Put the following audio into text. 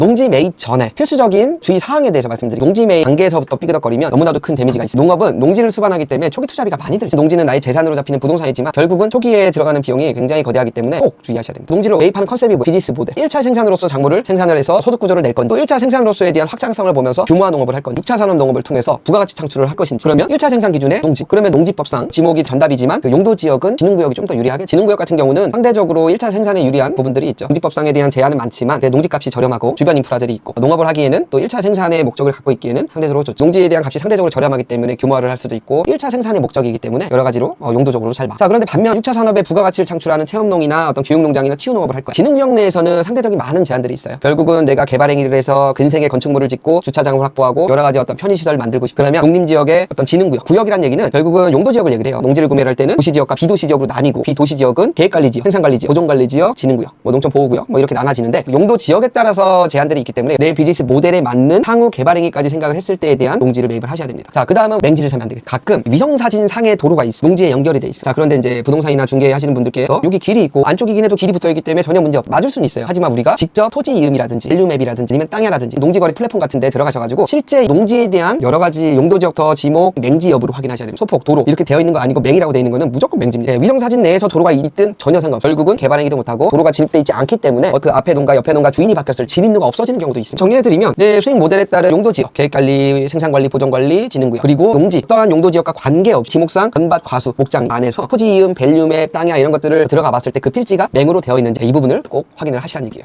농지 매입 전에 필수적인 주의 사항에 대해서 말씀드릴게요. 농지 매입 단계에서부터 삐그덕거리면 너무나도 큰 데미지가 있어요. 농업은 농지를 수반하기 때문에 초기 투자비가 많이 들죠. 농지는 나의 재산으로 잡히는 부동산이지만 결국은 초기에 들어가는 비용이 굉장히 거대하기 때문에 꼭 주의하셔야 됩니다. 농지를 매입하는 컨셉이 비즈니스 모델. 1차 생산으로서 작물을 생산을 해서 소득 구조를 낼 건지, 또 1차 생산으로서에 대한 확장성을 보면서 규모화 농업을 할 건지, 6차 산업 농업을 통해서 부가가치 창출을 할 것인지. 그러면 1차 생산 기준의 농지. 그러면 농지법상 지목이 전답이지만 그 용도 지역은 지능구역이 좀 더 유리하게, 지능구역 같은 경우는 상대적으로 1차 생산에 유리한 부분들이 있죠. 농지법상에 대한 제한은 많지만 농지값이 저렴하고 주변 인프라들이 있고, 농업을 하기에는 또 1차 생산의 목적을 갖고 있기에는 상대적으로 좋죠. 농지에 대한 값이 상대적으로 저렴하기 때문에 규모화를 할 수도 있고, 1차 생산의 목적이기 때문에 여러 가지로 용도적으로 잘 맞아. 자, 그런데 반면 6차 산업의 부가가치를 창출하는 체험농이나 어떤 교육농장이나 치유농업을 할 거야. 지능구역 내에서는 상대적인 많은 제한들이 있어요. 결국은 내가 개발행위를 해서 근생의 건축물을 짓고 주차장을 확보하고 여러 가지 어떤 편의시설을 만들고 싶고, 그러면 농림지역의 어떤 지능구역, 구역이란 얘기는 결국은 용도지역을 얘기를 해요. 농지를 구매를 할 때는 도시지역과 비도시지역으로 나뉘고, 비도시지역은 계획관리지역, 생산관리지역, 보존관리지역, 지능구역, 농촌보호구역 이렇게 나눠지는데, 용도지역에 따라서 제한들이 있기 때문에 내 비즈니스 모델에 맞는 향후 개발행위까지 생각을 했을 때에 대한 농지를 매입을 하셔야 됩니다. 자, 그 다음은 맹지를 사면 안 되겠다. 가끔 위성사진 상의 도로가 있어. 농지에 연결이 돼 있어. 자, 그런데 이제 부동산이나 중개하시는 분들께서 여기 길이 있고 안쪽이긴 해도 길이 붙어있기 때문에 전혀 문제 없다. 맞을 수는 있어요. 하지만 우리가 직접 토지 이음이라든지 밸류맵이라든지 아니면 땅이라든지 농지거래 플랫폼 같은 데 들어가셔가지고 실제 농지에 대한 여러 가지 용도지역 지목, 맹지 여부를 확인하셔야 됩니다. 소폭, 도로 이렇게 되어 있는 거 아니고 맹이라고 되어 있는 거는 무조건 맹지입니다. 위성사진 내에서 도로가 있든 전혀 상관없어요. 결국은 개발행위도 못하고 도로가 진입돼 있지 않기 때문에 그 앞에 농가 옆에 농가 주인이 바뀌었을 진입로가 없어지는 경우도 있습니다. 정리해드리면 수익 모델에 따른 용도지역, 계획관리, 생산관리, 보존관리, 지능구역, 그리고 농지, 또한 용도지역과 관계없이 지목상 건밭, 과수, 목장 안에서 토지 이음, 밸류맵, 땅이야 이런 것들을 들어가 봤을 때 그 필지가 맹으로 되어 있는지 이 부분을 꼭 확인을 하시라는 얘기예요.